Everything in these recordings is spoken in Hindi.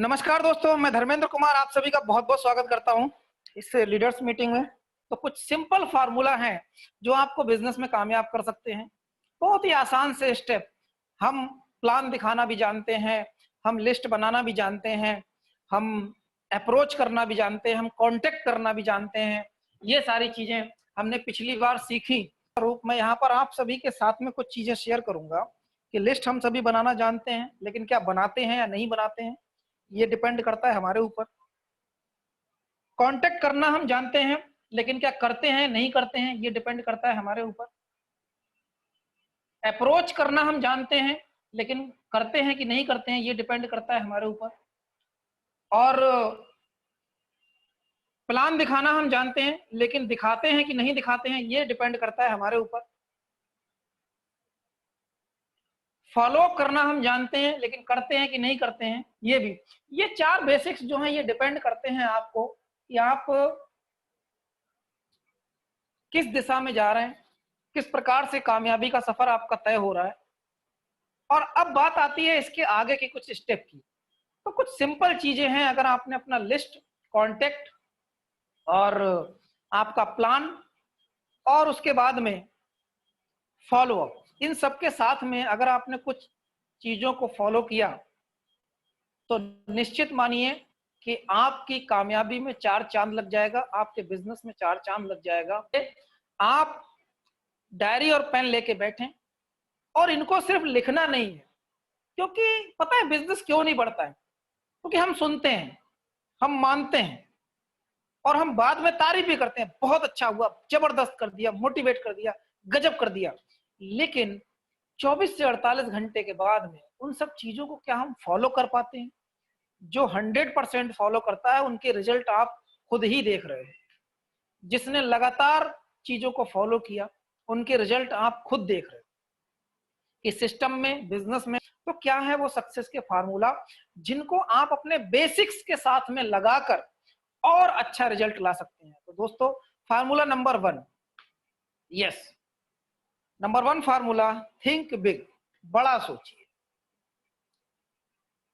नमस्कार दोस्तों, मैं धर्मेंद्र कुमार आप सभी का बहुत बहुत स्वागत करता हूं इस लीडर्स मीटिंग में। तो कुछ सिंपल फार्मूला हैं जो आपको बिजनेस में कामयाब कर सकते हैं। बहुत ही आसान से स्टेप। हम प्लान दिखाना भी जानते हैं, हम लिस्ट बनाना भी जानते हैं, हम अप्रोच करना भी जानते हैं, हम कांटेक्ट करना भी जानते हैं। ये सारी चीजें हमने पिछली बार सीखी। रूप में यहाँ पर आप सभी के साथ में कुछ चीजें शेयर करूंगा कि लिस्ट हम सभी बनाना जानते हैं, लेकिन क्या बनाते हैं या नहीं बनाते हैं ये डिपेंड करता है हमारे ऊपर। कांटेक्ट करना हम जानते हैं, लेकिन क्या करते हैं नहीं करते हैं ये डिपेंड करता है हमारे ऊपर। अप्रोच करना हम जानते हैं, लेकिन करते हैं कि नहीं करते हैं ये डिपेंड करता है हमारे ऊपर। और प्लान दिखाना हम जानते हैं, लेकिन दिखाते हैं कि नहीं दिखाते हैं ये डिपेंड करता है हमारे ऊपर। फॉलो अप करना हम जानते हैं, लेकिन करते हैं कि नहीं करते हैं ये भी। ये चार बेसिक्स जो हैं ये डिपेंड करते हैं आपको कि आप किस दिशा में जा रहे हैं, किस प्रकार से कामयाबी का सफर आपका तय हो रहा है। और अब बात आती है इसके आगे के कुछ स्टेप की। तो कुछ सिंपल चीजें हैं। अगर आपने अपना लिस्ट, कांटेक्ट और आपका प्लान और उसके बाद में फॉलो अप, इन सब के साथ में अगर आपने कुछ चीजों को फॉलो किया तो निश्चित मानिए कि आपकी कामयाबी में चार चांद लग जाएगा, आपके बिजनेस में चार चांद लग जाएगा। आप डायरी और पेन लेके बैठें और इनको सिर्फ लिखना नहीं है, क्योंकि पता है बिजनेस क्यों नहीं बढ़ता है? क्योंकि हम सुनते हैं, हम मानते हैं और हम बाद में तारीफ भी करते हैं, बहुत अच्छा हुआ, जबरदस्त कर दिया, मोटिवेट कर दिया, गजब कर दिया। लेकिन 24 से 48 घंटे के बाद में उन सब चीजों को क्या हम फॉलो कर पाते हैं? जो 100% फॉलो करता है उनके रिजल्ट आप खुद ही देख रहे हो। जिसने लगातार चीजों को फॉलो किया उनके रिजल्ट आप खुद देख रहे हो। इस सिस्टम में, बिजनेस में तो क्या है वो सक्सेस के फार्मूला जिनको आप अपने बेसिक्स के साथ में लगाकर और अच्छा रिजल्ट ला सकते हैं। तो दोस्तों, formula number 1, yes, number 1 formula, think big, बड़ा सोचिए।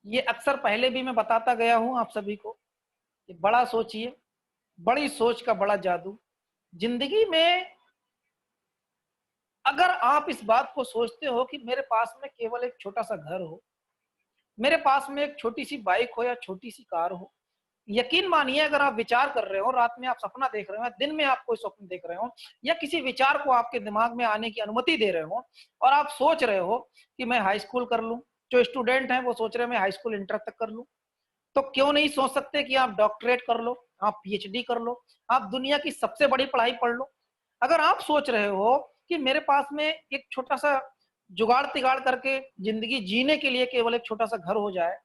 ये अक्सर पहले भी मैं बताता गया हूं आप सभी को कि बड़ा सोचिए, बड़ी सोच का बड़ा जादू। जिंदगी में अगर आप इस बात को सोचते हो कि मेरे पास में केवल एक छोटा सा घर हो, मेरे पास में एक छोटी सी बाइक हो या छोटी सी कार हो, यकीन मानिए अगर आप विचार कर रहे हो, रात में आप सपना देख रहे हो, दिन में आप कोई स्वप्न देख रहे हो या किसी विचार को आपके दिमाग में आने की अनुमति दे रहे हो और आप सोच रहे हो कि मैं हाई स्कूल कर लूं, जो स्टूडेंट हैं वो सोच रहे हैं मैं हाई स्कूल इंटर तक कर लूं, तो क्यों नहीं सोच सकते कि आप डॉक्टरेट कर लो, आप पीएचडी कर लो, आप दुनिया की सबसे बड़ी पढ़ाई पढ़ लो। अगर आप सोच रहे हो कि मेरे पास में एक छोटा सा जुगाड़ तिगाड़ करके जिंदगी जीने के लिए केवल एक छोटा सा घर हो जाए,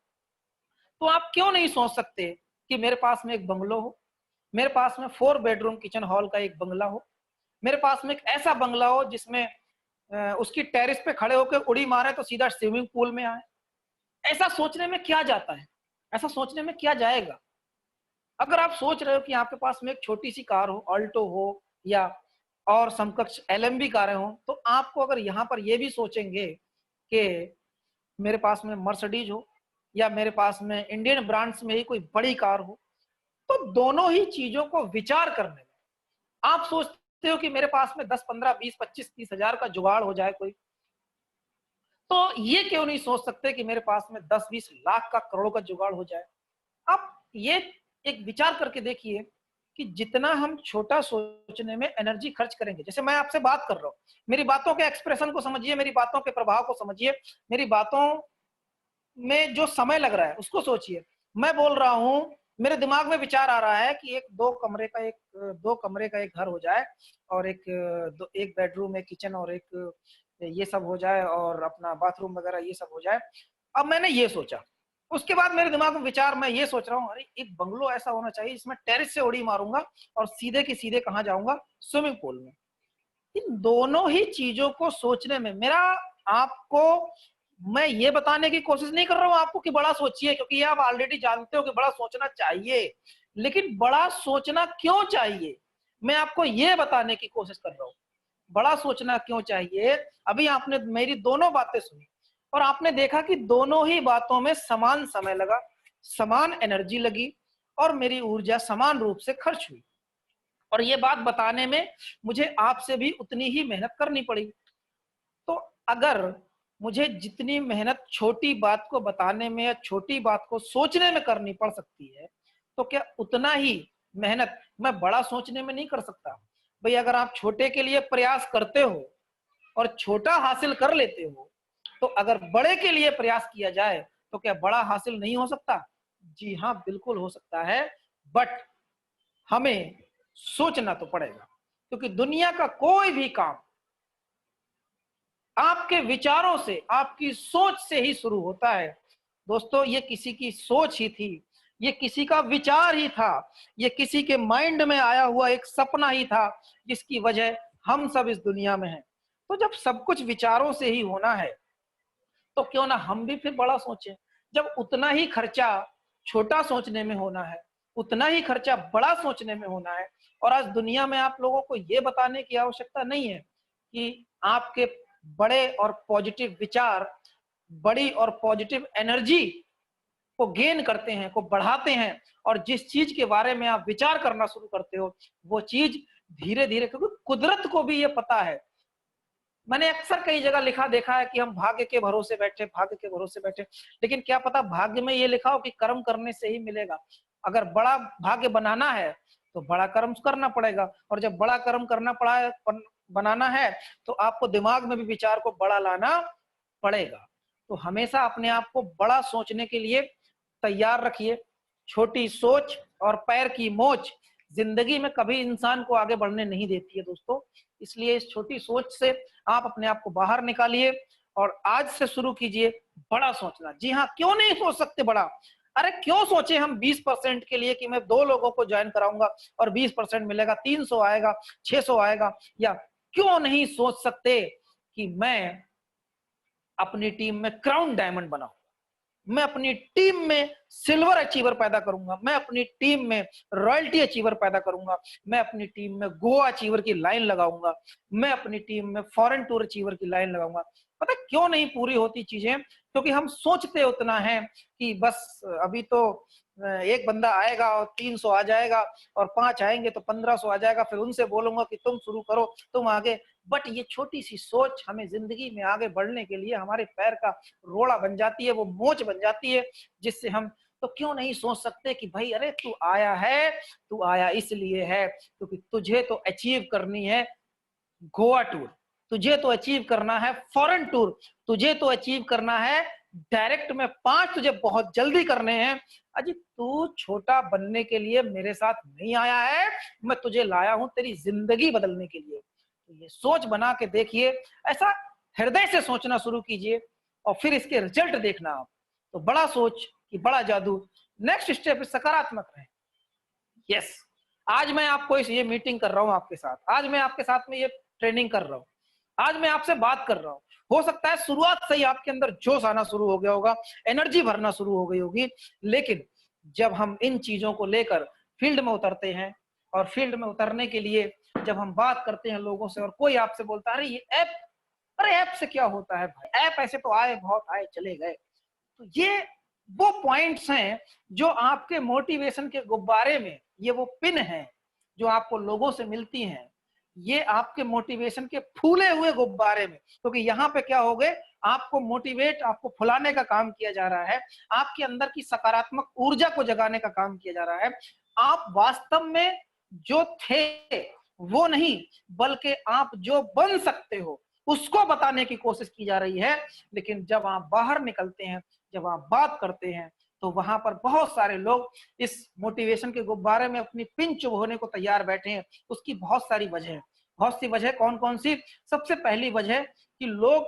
तो आप क्यों नहीं सोच सकते कि मेरे पास में एक बंगलो हो, मेरे पास में 4 बेडरूम किचन हॉल का एक बंगला हो, मेरे पास में एक ऐसा बंगला हो जिसमें उसकी टेरिस पे खड़े होकर उड़ी मारे तो सीधा स्विमिंग पूल में आए। ऐसा सोचने में क्या जाता है? ऐसा सोचने में क्या जाएगा? अगर आप सोच रहे हो कि आपके पास में एक छोटी सी कार हो, ऑल्टो हो या और समकक्ष एलएमबी कारें हो, तो आपको अगर यहाँ पर ये भी सोचेंगे कि मेरे पास में मर्सिडीज हो या मेरे पास में इंडियन ब्रांड्स में ही कोई बड़ी कार हो, तो दोनों ही चीजों को विचार करने में आप सोचते हो कि मेरे पास में 10, 15, 20, 25, 30 हजार का जुगाड़ हो जाए कोई, तो ये क्यों नहीं सोच सकते कि मेरे पास में 10, 20 लाख का, करोड़ों का जुगाड़ हो जाए? आप ये एक विचार करके देखिए कि जितना हम छोटा सोचने में एनर्जी खर्च करेंगे, जैसे मैं आपसे बात कर रहा हूं, मेरी बातों के एक्सप्रेशन को समझिए, मेरी बातों के प्रभाव को समझिए, मेरी बातों में जो समय लग रहा है उसको सोचिए। मैं बोल रहा हूं, मेरे दिमाग में विचार आ रहा है कि एक 2 कमरे का एक घर हो जाए और एक बेडरूम, एक किचन और एक ये सब हो जाए और अपना बाथरूम वगैरह ये सब हो जाए। अब मैंने ये सोचा, उसके बाद मेरे दिमाग में विचार, मैं ये सोच रहा हूँ अरे एक बंगलो ऐसा होना चाहिए जिसमें टेरिस से उड़ी मारूंगा और सीधे की सीधे कहाँ जाऊंगा? स्विमिंग पूल में। इन दोनों ही चीजों को सोचने में मेरा, आपको मैं ये बताने की कोशिश नहीं कर रहा हूं आपको कि बड़ा सोचिए, क्योंकि ये आप ऑलरेडी जानते हो कि बड़ा सोचना चाहिए। लेकिन बड़ा सोचना क्यों चाहिए, मैं आपको ये बताने की कोशिश कर रहा हूं। बड़ा सोचना क्यों चाहिए? अभी आपने मेरी दोनों बातें सुनी और आपने देखा कि दोनों ही बातों में समान समय लगा। समान एनर्जी लगी और मेरी ऊर्जा समान रूप से खर्च हुई। और ये बात बताने में मुझे आपसे भी उतनी ही मेहनत करनी पड़ी। तो अगर मुझे जितनी मेहनत छोटी बात को बताने में या छोटी बात को सोचने में करनी पड़ सकती है, तो क्या उतना ही मेहनत मैं बड़ा सोचने में नहीं कर सकता? भाई अगर आप छोटे के लिए प्रयास करते हो और छोटा हासिल कर लेते हो, तो अगर बड़े के लिए प्रयास किया जाए तो क्या बड़ा हासिल नहीं हो सकता? जी हाँ, बिल्कुल हो सकता है, बट हमें सोचना तो पड़ेगा, क्योंकि दुनिया का कोई भी काम आपके विचारों से, आपकी सोच से ही शुरू होता है। दोस्तों, ये किसी की सोच ही थी, ये किसी का विचार ही था, ये किसी के माइंड में आया हुआ एक सपना ही था, जिसकी वजह हम सब इस दुनिया में हैं। तो जब सब कुछ विचारों से ही होना है, तो क्यों ना हम भी फिर बड़ा सोचें। जब उतना ही खर्चा छोटा सोचने में होना है, उतना ही खर्चा बड़ा सोचने में होना है, और आज दुनिया में आप लोगों को ये बताने की आवश्यकता नहीं है कि आपके बड़े और पॉजिटिव विचार, बड़ी और पॉजिटिव एनर्जी को गेन करते हैं, को बढ़ाते हैं, और जिस चीज के बारे में आप विचार करना शुरू करते हो, वो चीज धीरे धीरे, क्योंकि कुदरत को भी ये पता है। मैंने अक्सर कई जगह लिखा देखा है कि हम भाग्य के भरोसे बैठे, भाग्य के भरोसे बैठे, लेकिन क्या पता भाग्य में ये लिखा हो कि कर्म करने से ही मिलेगा। अगर बड़ा भाग्य बनाना है तो बड़ा कर्म करना पड़ेगा, और जब बड़ा कर्म करना पड़ा बनाना है, तो आपको दिमाग में भी विचार को बड़ा लाना पड़ेगा। तो हमेशा अपने आप को बड़ा सोचने के लिए तैयार रखिए। छोटी सोच और पैर की मोच जिंदगी में कभी इंसान को आगे बढ़ने नहीं देती है दोस्तों। इसलिए इस छोटी सोच से आप अपने आप को बाहर निकालिए और आज से शुरू कीजिए बड़ा सोचना। जी हाँ, क्यों नहीं सोच सकते बड़ा? अरे क्यों सोचे हम 20% के लिए कि मैं 2 लोगों को ज्वाइन कराऊंगा और 20% मिलेगा, 300 आएगा, 600 आएगा? या क्यों नहीं सोच सकते कि मैं अपनी टीम में क्राउन डायमंड बनाऊं, मैं अपनी टीम में सिल्वर अचीवर पैदा करूंगा, मैं अपनी टीम में रॉयल्टी अचीवर पैदा करूंगा, मैं अपनी टीम में गोवा अचीवर की लाइन लगाऊंगा, मैं अपनी टीम में फॉरेन टूर अचीवर की लाइन लगाऊंगा। पता क्यों नहीं पूरी होती चीजें? क्योंकि हम सोचते उतना है कि बस अभी तो एक बंदा आएगा और 300 आ जाएगा, और 5 आएंगे तो 1500 आ जाएगा, फिर उनसे बोलूंगा कि तुम शुरू करो, तुम आगे। बट ये छोटी सी सोच हमें जिंदगी में आगे बढ़ने के लिए हमारे पैर का रोड़ा बन जाती है, वो मोच बन जाती है, जिससे हम तो क्यों नहीं सोच सकते कि भाई अरे तू आया है, तू आया इसलिए है क्योंकि तुझे तो अचीव करनी है गोवा टूर, तुझे तो अचीव करना है फॉरेन टूर, तुझे तो अचीव करना है डायरेक्ट में 5 तुझे बहुत जल्दी करने हैं। अजी तू छोटा बनने के लिए मेरे साथ नहीं आया है, मैं तुझे लाया हूं तेरी जिंदगी बदलने के लिए। तो ये सोच बना के देखिए, ऐसा हृदय से सोचना शुरू कीजिए और फिर इसके रिजल्ट देखना आप। तो बड़ा सोच कि बड़ा जादू। नेक्स्ट स्टेप सकारात्मक रहे। यस, आज मैं आपको ये मीटिंग कर रहा हूं आपके साथ, आज मैं आपके साथ में ये ट्रेनिंग कर रहा हूं, आज मैं आपसे बात कर रहा हूं। हो सकता है शुरुआत से ही आपके अंदर जोश आना शुरू हो गया होगा, एनर्जी भरना शुरू हो गई होगी, लेकिन जब हम इन चीजों को लेकर फील्ड में उतरते हैं, और फील्ड में उतरने के लिए जब हम बात करते हैं लोगों से, और कोई आपसे बोलता है अरे ये ऐप, अरे ऐप से क्या होता है भाई, ऐप ऐसे तो आए, बहुत आए चले गए। तो ये वो पॉइंट्स हैं जो आपके मोटिवेशन के गुब्बारे में, ये वो पिन है जो आपको लोगों से मिलती हैं, ये आपके मोटिवेशन के फूले हुए गुब्बारे में, क्योंकि यहाँ पे क्या हो गए, आपको मोटिवेट, आपको फुलाने का काम किया जा रहा है, आपके अंदर की सकारात्मक ऊर्जा को जगाने का काम किया जा रहा है। आप वास्तव में जो थे वो नहीं, बल्कि आप जो बन सकते हो उसको बताने की कोशिश की जा रही है। लेकिन जब आप बाहर निकलते हैं, जब आप बात करते हैं, तो वहां पर बहुत सारे लोग इस मोटिवेशन के गुब्बारे में अपनी पिन चुभोने को तैयार बैठे हैं। उसकी बहुत सारी वजह है, बहुत सी वजह। कौन कौन सी? सबसे पहली वजह कि लोग,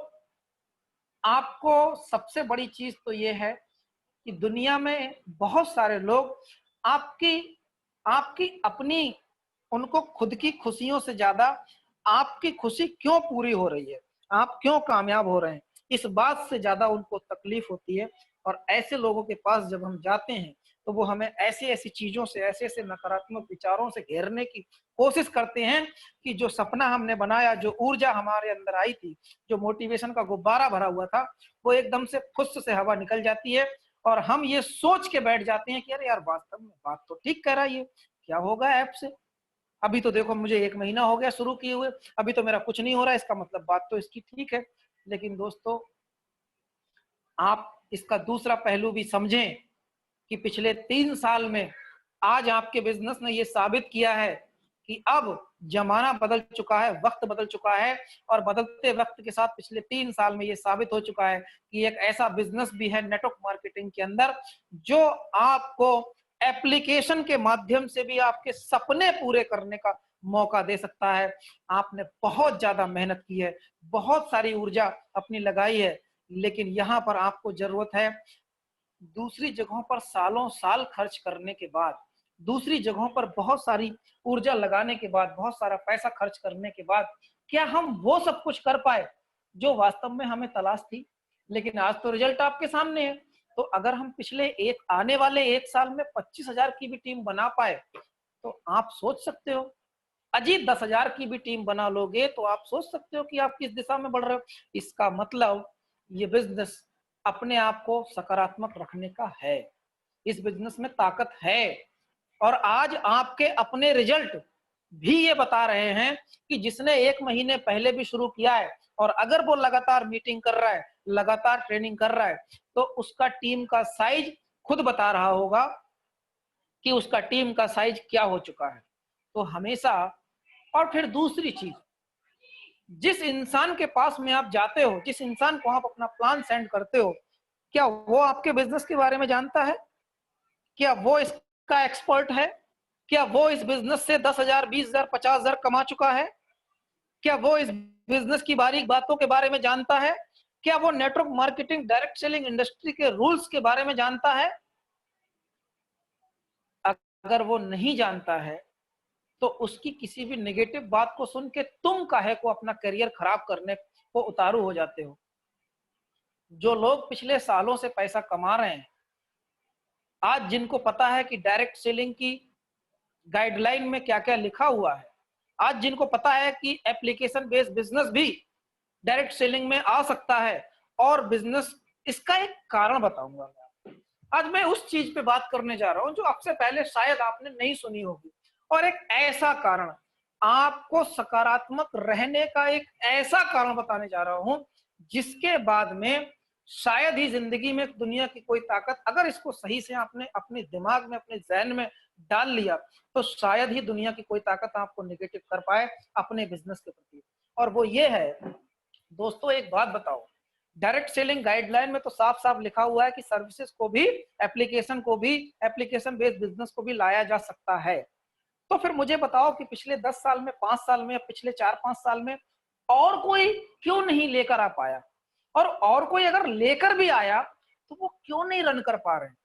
आपको सबसे बड़ी चीज तो ये है कि दुनिया में बहुत सारे लोग आपकी आपकी अपनी, उनको खुद की खुशियों से ज्यादा आपकी खुशी क्यों पूरी हो रही है, आप क्यों कामयाब हो रहे हैं, इस बात से ज्यादा उनको तकलीफ होती है। और ऐसे लोगों के पास जब हम जाते हैं, तो वो हमें ऐसी ऐसी चीजों से, ऐसे ऐसे नकारात्मक विचारों से घेरने की कोशिश करते हैं कि जो सपना हमने बनाया, जो ऊर्जा हमारे अंदर आई थी, जो मोटिवेशन का गुब्बारा भरा हुआ था, वो एकदम से फुस से हवा निकल जाती है, और हम ये सोच के बैठ जाते हैं कि अरे यार वास्तव में बात तो ठीक कह रहा है, ये क्या होगा ऐप से, अभी तो देखो मुझे 1 महीना हो गया शुरू किए हुए, अभी तो मेरा कुछ नहीं हो रहा है, इसका मतलब बात तो इसकी ठीक है। लेकिन दोस्तों, आप इसका दूसरा पहलू भी समझें कि पिछले 3 साल में आज आपके बिजनेस ने ये साबित किया है कि अब जमाना बदल चुका है, वक्त बदल चुका है, और बदलते वक्त के साथ पिछले 3 साल में ये साबित हो चुका है कि एक ऐसा बिजनेस भी है नेटवर्क मार्केटिंग के अंदर जो आपको एप्लीकेशन के माध्यम से भी आपके सपने पूरे करने का मौका दे सकता है। आपने बहुत ज्यादा मेहनत की है, बहुत सारी ऊर्जा अपनी लगाई है, लेकिन यहाँ पर आपको जरूरत है दूसरी जगहों पर सालों साल खर्च करने के बाद, दूसरी जगहों पर बहुत सारी ऊर्जा लगाने के बाद, बहुत सारा पैसा खर्च करने के बाद, क्या हम वो सब कुछ कर पाए जो वास्तव में हमें तलाश थी। लेकिन आज तो रिजल्ट आपके सामने है। तो अगर हम आने वाले 1 साल में 25,000 की भी टीम बना पाए तो आप सोच सकते हो, अजीत 10,000 की भी टीम बना लोगे तो आप सोच सकते हो कि आप किस दिशा में बढ़ रहे हो। इसका मतलब ये बिजनेस अपने आप को सकारात्मक रखने का है, इस बिजनेस में ताकत है। और आज आपके अपने रिजल्ट भी ये बता रहे हैं कि जिसने 1 महीने पहले भी शुरू किया है और अगर वो लगातार मीटिंग कर रहा है, लगातार ट्रेनिंग कर रहा है, तो उसका टीम का साइज खुद बता रहा होगा कि उसका टीम का साइज क्या हो चुका है। तो हमेशा, और फिर दूसरी चीज, जिस इंसान के पास में आप जाते हो, जिस इंसान को आप अपना प्लान सेंड करते हो, क्या वो आपके बिजनेस के बारे में जानता है? क्या वो इसका एक्सपर्ट है? क्या वो इस बिजनेस से 10,000, 20,000, 50,000 कमा चुका है? क्या वो इस बिजनेस की बारीक बातों के बारे में जानता है? क्या वो network marketing, direct selling industry के रूल्स के बारे में जानता है? अगर वो नहीं जानता है तो उसकी किसी भी नेगेटिव बात को सुन के तुम काहे को अपना करियर खराब करने को उतारू हो जाते हो। जो लोग पिछले सालों से पैसा कमा रहे हैं, आज जिनको पता है कि डायरेक्ट सेलिंग की गाइडलाइन में क्या क्या लिखा हुआ है, आज जिनको पता है कि एप्लीकेशन बेस्ड बिजनेस भी डायरेक्ट सेलिंग में आ सकता है और बिजनेस, इसका एक कारण बताऊंगा मैं। आज मैं उस चीज पे बात करने जा रहा हूं जो आपसे पहले शायद आपने नहीं सुनी होगी, और एक ऐसा कारण, आपको सकारात्मक रहने का एक ऐसा कारण बताने जा रहा हूं जिसके बाद में शायद ही जिंदगी में दुनिया की कोई ताकत, अगर इसको सही से आपने अपने दिमाग में, अपने जहन में डाल लिया, तो शायद ही दुनिया की कोई ताकत आपको नेगेटिव कर पाए अपने बिजनेस के प्रति। और वो ये है दोस्तों, एक बात बताओ, डायरेक्ट सेलिंग गाइडलाइन में तो साफ साफ लिखा हुआ है कि सर्विसेज को भी, एप्लीकेशन को भी, एप्लीकेशन बेस्ड बिजनेस को भी लाया जा सकता है। तो फिर मुझे बताओ कि पिछले 10 साल में, 5 साल में, या पिछले 4-5 साल में और कोई क्यों नहीं लेकर आ पाया, और कोई अगर लेकर भी आया तो वो क्यों नहीं रन कर पा रहे हैं।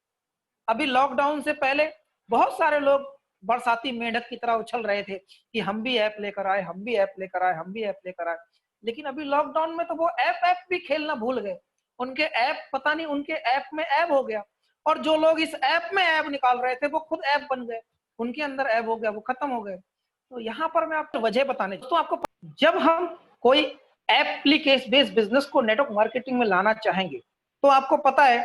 अभी लॉकडाउन से पहले बहुत सारे लोग बरसाती मेंढक की तरह उछल रहे थे कि हम भी ऐप लेकर आए, हम भी ऐप लेकर आए, हम भी ऐप लेकर आए। लेकिन अभी लॉकडाउन में तो वो ऐप भी खेलना भूल गए, उनके ऐप, पता नहीं उनके ऐप में ऐप हो गया, और जो लोग इस ऐप में ऐप निकाल रहे थे वो खुद ऐप बन गए, उनके अंदर ऐप हो गया, वो खत्म हो गए। तो यहाँ पर मैं आपको वजह बताने, तो आपको जब हम कोई एप्लीकेशन बेस्ड बिजनेस को नेटवर्क मार्केटिंग में लाना चाहेंगे, तो आपको पता है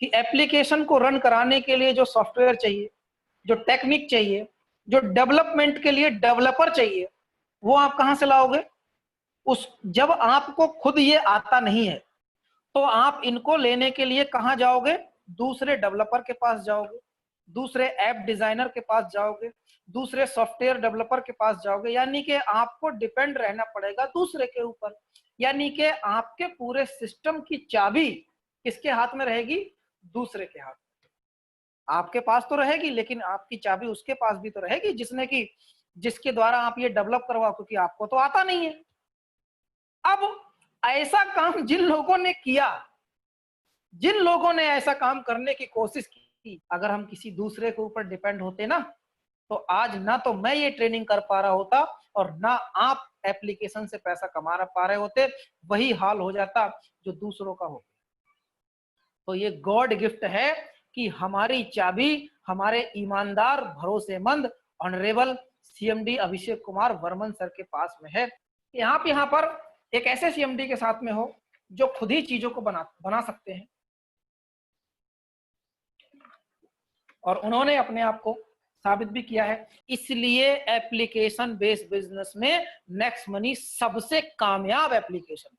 कि एप्लीकेशन को रन कराने के लिए जो सॉफ्टवेयर चाहिए, जो टेक्निक चाहिए, जो डेवलपमेंट के लिए डेवलपर चाहिए, वो आप कहां से लाओगे? जब आपको खुद ये आता नहीं है तो आप इनको लेने के लिए कहां जाओगे? दूसरे डेवलपर के पास जाओगे, दूसरे ऐप डिजाइनर के पास जाओगे, दूसरे सॉफ्टवेयर डेवलपर के पास जाओगे। यानी कि आपको डिपेंड रहना पड़ेगा दूसरे के ऊपर। यानी कि आपके पूरे सिस्टम की चाबी किसके हाथ में रहेगी? दूसरे के हाथ। आपके पास तो रहेगी लेकिन आपकी चाबी उसके पास भी तो रहेगी जिसके द्वारा आप ये डेवलप करवाओ, क्योंकि आपको तो आता नहीं है। अब ऐसा काम जिन लोगों ने किया, जिन लोगों ने ऐसा काम करने की कोशिश की, अगर हम किसी दूसरे के ऊपर डिपेंड होते ना, तो आज ना तो मैं ये ट्रेनिंग कर पा रहा होता और ना आप एप्लीकेशन से पैसा कमा पा रहे होते। वही हाल हो जाता जो दूसरों का हो। तो ये गॉड गिफ्ट है कि हमारी चाबी हमारे ईमानदार, भरोसेमंद, honourable CMD Abhishek Kumar Varman sir के पास में है। यहाँ पर एक ऐसे सीएमडी के साथ में हो जो खुद ही चीजों को बना सकते हैं, और उन्होंने अपने आप को साबित भी किया है। इसलिए एप्लीकेशन बेस्ड बिजनेस में नेक्स्ट मनी सबसे कामयाब एप्लीकेशन,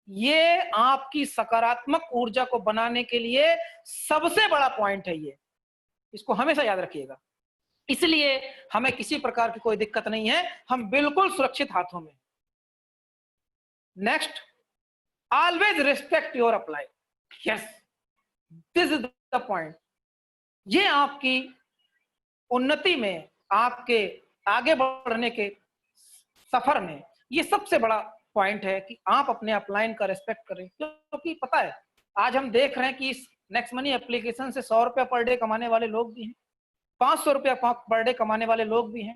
ये आपकी सकारात्मक ऊर्जा को बनाने के लिए सबसे बड़ा पॉइंट है। ये इसको हमेशा याद रखिएगा। इसलिए हमें किसी प्रकार की कोई दिक्कत नहीं है, हम बिल्कुल सुरक्षित हाथों में। Next, always respect your upline. Yes, this is the point. ये आपकी उन्नति में, आपके आगे बढ़ने के सफर में ये सबसे बड़ा पॉइंट है कि आप अपने अपलाइन का रिस्पेक्ट करें। क्योंकि पता है, आज हम देख रहे हैं कि इस नेक्स्ट मनी एप्लीकेशन से 100 रुपया पर डे कमाने वाले लोग भी हैं, 500 रुपया पर डे कमाने वाले लोग भी हैं,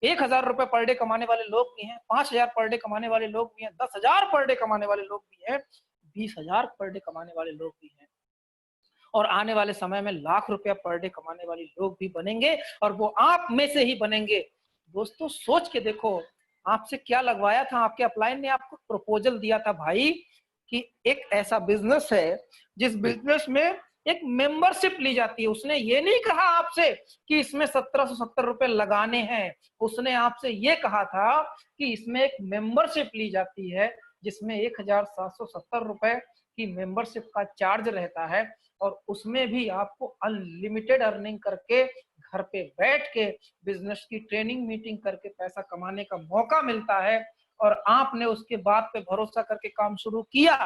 1000 रुपये पर डे कमाने वाले लोग भी हैं, 5000 पर डे कमाने वाले लोग भी हैं, 10,000 पर डे कमाने वाले लोग भी हैं, 20,000 पर डे कमाने वाले लोग भी हैं, और आने वाले समय में लाख रुपया पर डे कमाने वाले लोग भी बनेंगे, और वो आप में से ही बनेंगे। दोस्तों सोच के देखो, आपसे क्या लगवाया था, आपके अपलाइन ने आपको प्रपोजल दिया था भाई कि एक ऐसा बिजनेस है जिस बिजनेस में एक मेंबरशिप ली जाती है। उसने ये नहीं कहा आपसे कि इसमें 1770 रुपए लगाने हैं, उसने आपसे ये कहा था कि इसमें एक मेंबरशिप ली जाती है जिसमें 1770 रुपए की मेंबरशिप का चार्ज रहता है, और उसमें भी आपको अनलिमिटेड अर्निंग करके घर पे बैठ के बिजनेस की ट्रेनिंग मीटिंग करके पैसा कमाने का मौका मिलता है। और आपने उसके बात पे भरोसा करके काम शुरू किया,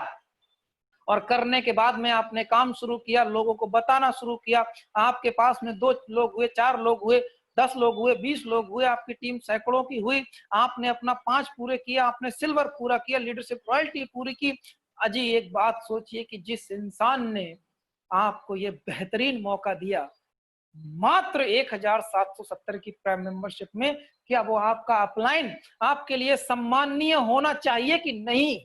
और करने के बाद में आपने काम शुरू किया, लोगों को बताना शुरू किया। आपके पास में 2 लोग हुए, 4 लोग हुए, 10 लोग हुए, 20 लोग हुए, आपकी टीम सैकड़ों की हुई। आपने अपना 5 पूरे किया, आपने सिल्वर पूरा किया, लीडरशिप रॉयल्टी पूरी की। अजी एक बात सोचिए कि जिस इंसान ने आपको ये बेहतरीन मौका दिया मात्र 1770 की प्राइम मेंबरशिप में, क्या वो आपका अपलाइन आपके लिए सम्माननीय होना चाहिए कि नहीं?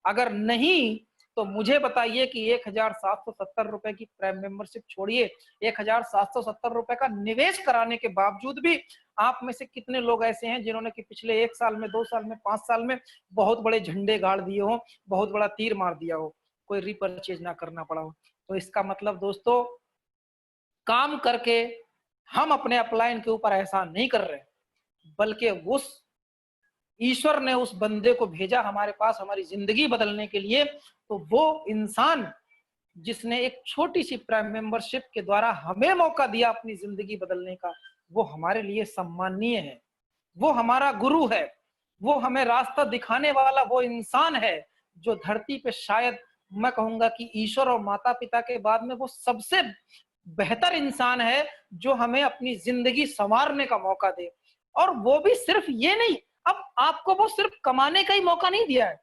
अगर नहीं तो मुझे बताइए कि 1770 रुपए की प्राइम मेंबरशिप छोड़िए, 1770 रुपए का निवेश कराने के बावजूद भी आप में से कितने लोग ऐसे हैं जिन्होंने कि पिछले 1 साल में, 2 साल में, 5 साल में बहुत बड़े झंडे गाड़ दिए हो, बहुत बड़ा तीर मार दिया हो, कोई रिपर्चेज ना करना पड़ा हो। तो इसका मतलब दोस्तों, काम करके हम अपने अपलाइन के ऊपर एहसान नहीं कर रहे, बल्कि उस ईश्वर ने उस बंदे को भेजा हमारे पास हमारी जिंदगी बदलने के लिए। तो वो इंसान जिसने एक छोटी सी प्राइम मेंबरशिप के द्वारा हमें मौका दिया अपनी जिंदगी बदलने का, वो हमारे लिए सम्माननीय है, वो हमारा गुरु है, वो हमें रास्ता दिखाने वाला वो इंसान है जो धरती पे शायद मैं कहूंगा कि ईश्वर और माता पिता के बाद में वो सबसे बेहतर इंसान है जो हमें अपनी जिंदगी संवारने का मौका दे। और वो भी सिर्फ ये नहीं, अब आपको वो सिर्फ कमाने का ही मौका नहीं दिया है।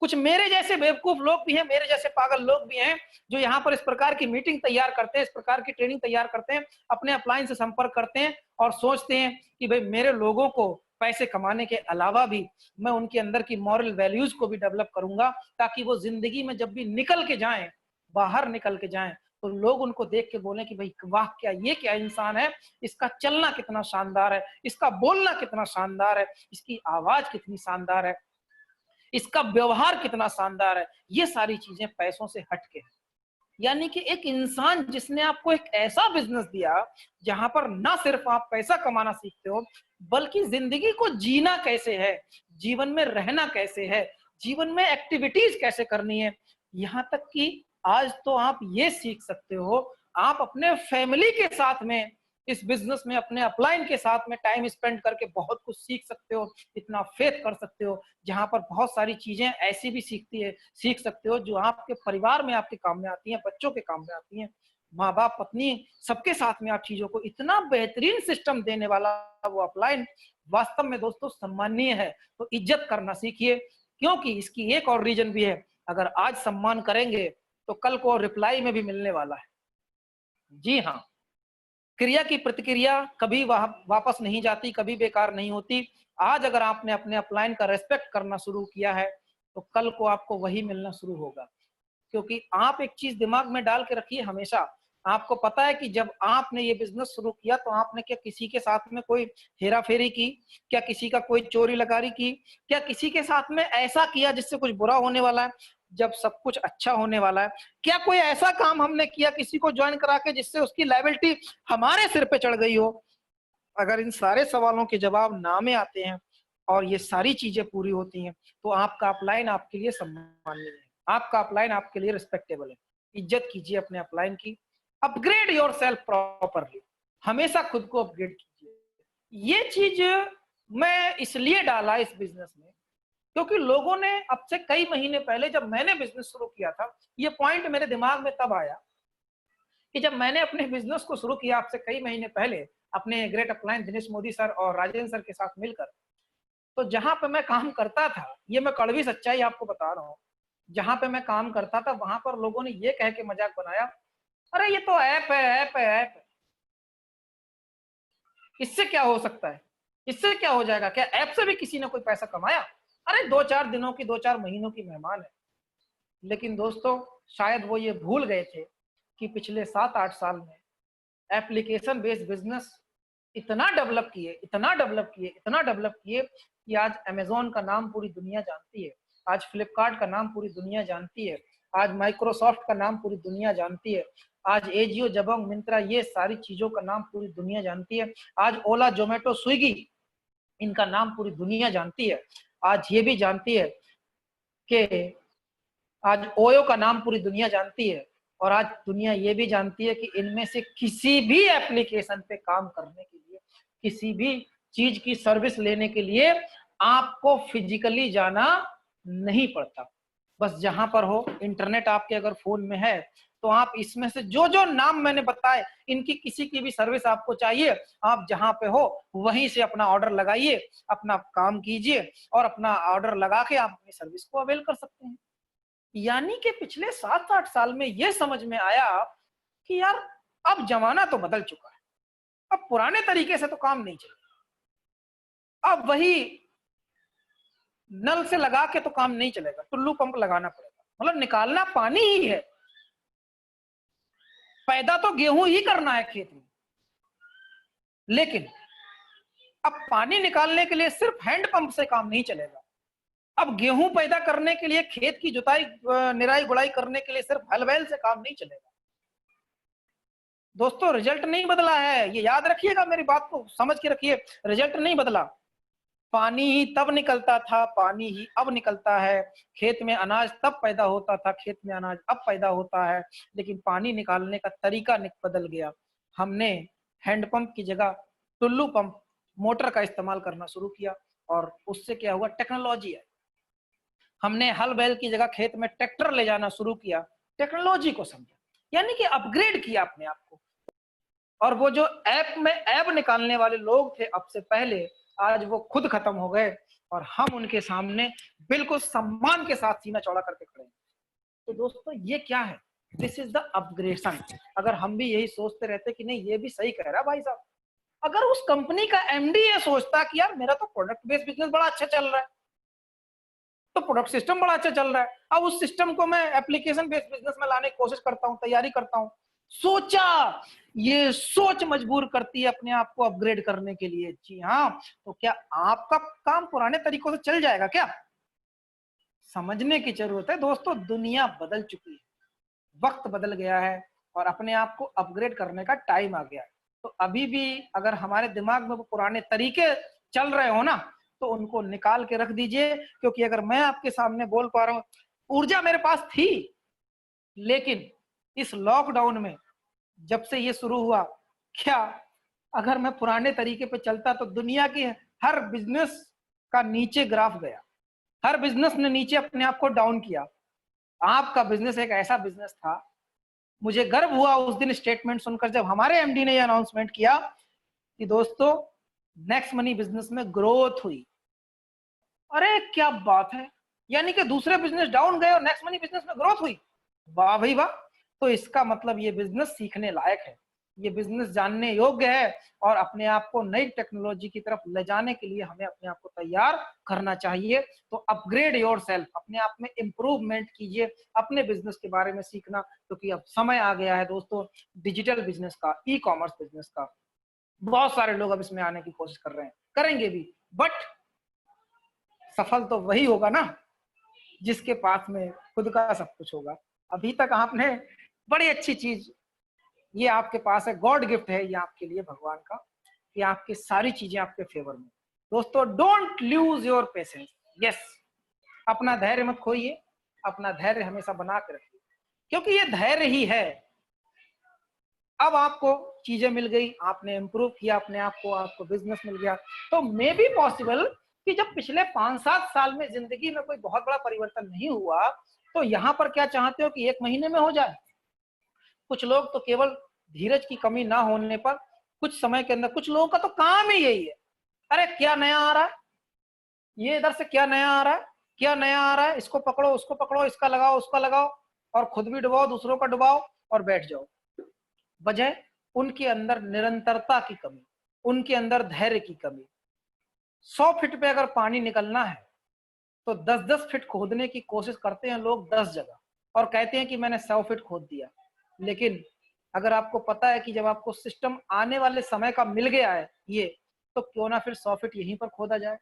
कुछ मेरे जैसे बेवकूफ लोग भी हैं, मेरे जैसे पागल लोग भी हैं जो यहाँ पर इस प्रकार की मीटिंग तैयार करते हैं, इस प्रकार की ट्रेनिंग तैयार करते हैं, अपने अपलाइन से संपर्क करते हैं और सोचते हैं कि भाई मेरे लोगों को पैसे कमाने के अलावा भी मैं उनके अंदर की मॉरल वैल्यूज को भी डेवलप करूंगा, ताकि वो जिंदगी में जब भी निकल के जाएं, बाहर निकल के जाएं, तो लोग उनको देख के बोलें कि भाई वाह, क्या ये क्या इंसान है, इसका चलना कितना शानदार है, इसका बोलना कितना शानदार है, इसकी आवाज कितनी शानदार है, इसका व्यवहार कितना शानदार है। ये सारी चीजें पैसों से हटके हैं। यानी कि एक इंसान जिसने आपको एक ऐसा बिजनेस दिया जहां पर ना सिर्फ आप पैसा कमाना सीखते हो, बल्कि जिंदगी को जीना कैसे है, जीवन में रहना कैसे है, जीवन में एक्टिविटीज कैसे करनी है, यहां तक कि आज तो आप ये सीख सकते हो, आप अपने फैमिली के साथ में इस बिजनेस में अपने अपलाइन के साथ में टाइम स्पेंड करके बहुत कुछ सीख सकते हो, इतना फेथ कर सकते हो, जहां पर बहुत सारी चीजें ऐसी भी सीख सकते हो जो आपके परिवार में आपके काम में आती हैं, बच्चों के काम में आती हैं, माँ बाप, पत्नी, सबके साथ में आप चीजों को इतना बेहतरीन सिस्टम देने वाला वो अपलाइन वास्तव में दोस्तों सम्माननीय है। तो इज्जत करना सीखिए, क्योंकि इसकी एक और रीजन भी है, अगर आज सम्मान करेंगे तो कल को रिप्लाई में भी मिलने वाला है। जी हाँ, क्रिया की प्रतिक्रिया कभी वापस नहीं जाती, कभी बेकार नहीं होती। आज अगर आपने अपने अपलाइन का रेस्पेक्ट करना शुरू किया है तो कल को आपको वही मिलना शुरू होगा। क्योंकि आप एक चीज दिमाग में डाल के रखिए हमेशा, आपको पता है कि जब आपने ये बिजनेस शुरू किया तो आपने क्या किसी के साथ में कोई हेरा फेरी की, क्या किसी का कोई चोरी लगारी की, क्या किसी के साथ में ऐसा किया जिससे कुछ बुरा होने वाला है? जब सब कुछ अच्छा होने वाला है? क्या कोई ऐसा काम हमने किया किसी को ज्वाइन करा के जिससे उसकी लायबिलिटी हमारे सिर पे चढ़ गई हो? अगर इन सारे सवालों के जवाब ना में आते हैं और ये सारी चीजें पूरी होती हैं, तो आपका अपलाइन आपके लिए सम्माननीय है, आपका अपलाइन आपके लिए रिस्पेक्टेबल है। इज्जत कीजिए अपने अपलाइन की। अपग्रेड योर सेल्फ प्रॉपरली, हमेशा खुद को अपग्रेड कीजिए। ये चीज मैं इसलिए डाला इस बिजनेस में क्योंकि लोगों ने अब से कई महीने पहले, जब मैंने बिजनेस शुरू किया था, ये पॉइंट मेरे दिमाग में तब आया कि जब मैंने अपने बिजनेस को शुरू किया आपसे कई महीने पहले अपने great upline Dinesh Modi sir और राजेंद्र सर के साथ मिलकर, तो जहां पे मैं काम करता था, ये मैं कड़वी सच्चाई आपको बता रहा हूँ, जहां पे मैं काम करता था वहां पर लोगों ने ये कह के मजाक बनाया, अरे ये तो ऐप है, ऐप है, ऐप है, इससे क्या हो सकता है, इससे क्या हो जाएगा, क्या ऐप से भी किसी ने कोई पैसा कमाया? अरे 2-4 दिनों की, 2-4 महीनों की मेहमान है। लेकिन दोस्तों, शायद वो ये भूल गए थे कि पिछले 7-8 साल में एप्लीकेशन बेस्ड बिजनेस इतना डेवलप किए, इतना डेवलप किए, इतना डेवलप किए कि आज अमेजोन का नाम पूरी दुनिया जानती है, आज फ्लिपकार्ट का नाम पूरी दुनिया जानती है, आज माइक्रोसॉफ्ट का नाम पूरी दुनिया जानती है, आज एजियो, जबोंग, मिंत्रा, ये सारी चीजों का नाम पूरी दुनिया जानती है, आज ओला, जोमेटो, स्विगी, इनका नाम पूरी दुनिया जानती है। आज ये भी जानती है कि आज ओयो का नाम पूरी दुनिया जानती है, और आज दुनिया ये भी जानती है कि इनमें से किसी भी एप्लीकेशन पे काम करने के लिए, किसी भी चीज की सर्विस लेने के लिए आपको फिजिकली जाना नहीं पड़ता। बस जहां पर हो, इंटरनेट आपके अगर फोन में है, तो आप इसमें से जो जो नाम मैंने बताए, इनकी किसी की भी सर्विस आपको चाहिए, आप जहां पे हो वहीं से अपना ऑर्डर लगाइए, अपना काम कीजिए और अपना ऑर्डर लगा के आप अपनी सर्विस को अवेल कर सकते हैं। यानी कि पिछले 7-8 साल में यह समझ में आया कि यार अब जमाना तो बदल चुका है, अब पुराने तरीके से तो काम नहीं चलेगा, अब वही नल से लगा के तो काम नहीं चलेगा, टुल्लू पंप लगाना पड़ेगा, मतलब निकालना पानी ही है, पैदा तो गेहूं ही करना है खेत में। लेकिन अब पानी निकालने के लिए सिर्फ हैंड पंप से काम नहीं चलेगा, अब गेहूं पैदा करने के लिए, खेत की जुताई, निराई गुड़ाई करने के लिए सिर्फ हल बैल से काम नहीं चलेगा। दोस्तों, रिजल्ट नहीं बदला है, ये याद रखिएगा, मेरी बात को समझ के रखिए, रिजल्ट नहीं बदला। पानी ही तब निकलता था, पानी ही अब निकलता है। खेत में अनाज तब पैदा होता था, खेत में अनाज अब पैदा होता है, लेकिन पानी निकालने का तरीका बदल गया। हमने हैंडपंप की जगह टुल्लू पंप, मोटर का इस्तेमाल करना शुरू किया, और उससे क्या हुआ, टेक्नोलॉजी है। हमने हल बैल की जगह खेत में ट्रैक्टर ले जाना शुरू किया, टेक्नोलॉजी को समझा, यानी कि अपग्रेड किया अपने आप को। और वो जो ऐप में ऐप निकालने वाले लोग थे अब से पहले, आज वो खुद खत्म हो गए और हम उनके सामने बिल्कुल सम्मान के साथ सीना चौड़ा करके खड़े हैं। तो दोस्तों, ये क्या है, दिस इज द अपग्रेडेशन। अगर हम भी यही सोचते रहते कि नहीं ये भी सही कह रहा है भाई साहब, अगर उस कंपनी का एमडी ये सोचता कि यार मेरा तो प्रोडक्ट बेस्ड बिजनेस बड़ा अच्छा चल रहा है, तो प्रोडक्ट सिस्टम बड़ा अच्छा चल रहा है, अब उस सिस्टम को मैं एप्लीकेशन बेस्ड बिजनेस में लाने की कोशिश करता हूं, तैयारी करता हूं, सोचा, ये सोच मजबूर करती है अपने आप को अपग्रेड करने के लिए। जी हाँ, तो क्या आपका काम पुराने तरीकों से चल जाएगा क्या? समझने की जरूरत है दोस्तों, दुनिया बदल चुकी है, वक्त बदल गया है और अपने आप को अपग्रेड करने का टाइम आ गया है। तो अभी भी अगर हमारे दिमाग में वो पुराने तरीके चल रहे हो ना, तो उनको निकाल के रख दीजिए, क्योंकि अगर मैं आपके सामने बोल पा रहा हूं, ऊर्जा मेरे पास थी, लेकिन इस लॉकडाउन में जब से ये शुरू हुआ, क्या अगर मैं पुराने तरीके पे चलता तो दुनिया की हर बिजनेस का नीचे ग्राफ गया, हर बिजनेस ने नीचे अपने आप को डाउन किया। आपका बिजनेस एक ऐसा बिजनेस था, मुझे गर्व हुआ उस दिन स्टेटमेंट सुनकर जब हमारे एमडी ने यह अनाउंसमेंट किया कि दोस्तों नेक्स्ट मनी बिजनेस में ग्रोथ हुई। अरे क्या बात है, यानी कि दूसरे बिजनेस डाउन गए और नेक्स्ट मनी बिजनेस में ग्रोथ हुई, वाह भाई वाह। तो इसका मतलब ये बिजनेस सीखने लायक है, ये बिजनेस जानने योग्य है, और अपने आप को नई टेक्नोलॉजी की तरफ ले जाने के लिए हमें अपने आप को तैयार करना चाहिए। तो अपग्रेड योर सेल्फ, अपने आप में इंप्रूवमेंट कीजिए, अपने बिजनेस के बारे में सीखना, क्योंकि अब समय आ गया है दोस्तों डिजिटल बिजनेस का, ई कॉमर्स बिजनेस का। बहुत सारे लोग अब इसमें आने की कोशिश कर रहे हैं, करेंगे भी, बट सफल तो वही होगा ना जिसके पास में खुद का सब कुछ होगा। अभी तक आपने बड़ी अच्छी चीज, ये आपके पास है, गॉड गिफ्ट है ये आपके लिए भगवान का, कि आपकी सारी चीजें आपके फेवर में। दोस्तों, don't lose your patience. Yes, अपना धैर्य मत खोइए, अपना धैर्य हमेशा बना के रखिए, क्योंकि ये धैर्य ही है। अब आपको चीजें मिल गई, आपने इंप्रूव किया अपने आप को, आपको बिजनेस मिल गया, तो मे बी पॉसिबल कि जब पिछले 5-7 साल में जिंदगी में कोई बहुत बड़ा परिवर्तन नहीं हुआ, तो यहाँ पर क्या चाहते हो कि 1 महीने में हो जाए। कुछ लोग तो केवल धीरज की कमी ना होने पर कुछ समय के अंदर, कुछ लोगों का तो काम ही यही है, अरे क्या नया आ रहा है, ये इधर से क्या नया आ रहा है, क्या नया आ रहा है, इसको पकड़ो उसको पकड़ो, इसका लगाओ उसका लगाओ, और खुद भी डुबाओ दूसरों का डुबाओ और बैठ जाओ। वजह, उनके अंदर निरंतरता की कमी, उनके अंदर धैर्य की कमी। 100 फीट पे अगर पानी निकलना है तो 10-10 फीट खोदने की कोशिश करते हैं लोग 10 जगह, और कहते हैं कि मैंने 100 फीट खोद दिया। लेकिन अगर आपको पता है कि जब आपको सिस्टम आने वाले समय का मिल गया है ये, तो क्यों ना फिर 100 फीट यहीं पर खोदा जाए।